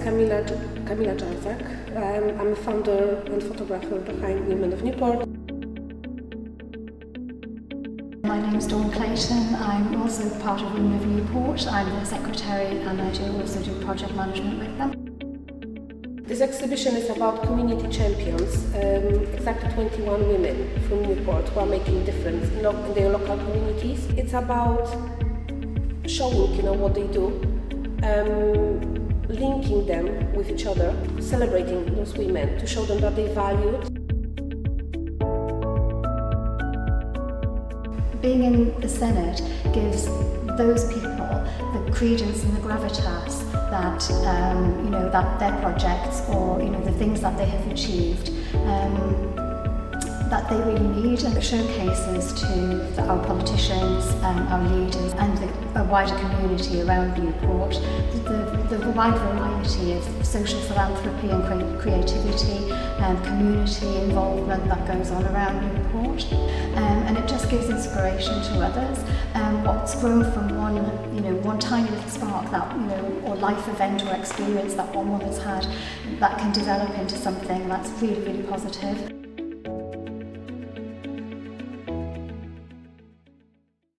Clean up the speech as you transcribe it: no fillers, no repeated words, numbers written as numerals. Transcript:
Kamila Jarczak. I'm a founder and photographer behind Women of Newport. My name is Dawn Clayton. I'm also part of Women of Newport. I'm the secretary and I also do project management with them. This exhibition is about community champions, exactly 21 women from Newport who are making a difference in their local communities. It's about showing, what they do, linking them with each other, celebrating those women to show them that they valued. Being in the Senedd gives those people the credence and the gravitas that that their projects or the things that they have achieved that they really need, and it showcases to our politicians, our leaders and the wider community around Newport the wide variety of social philanthropy and creativity and community involvement that goes on around Newport, and it just gives inspiration to others. What's grown from one tiny little spark that or life event or experience that one woman's had, that can develop into something that's really, really positive.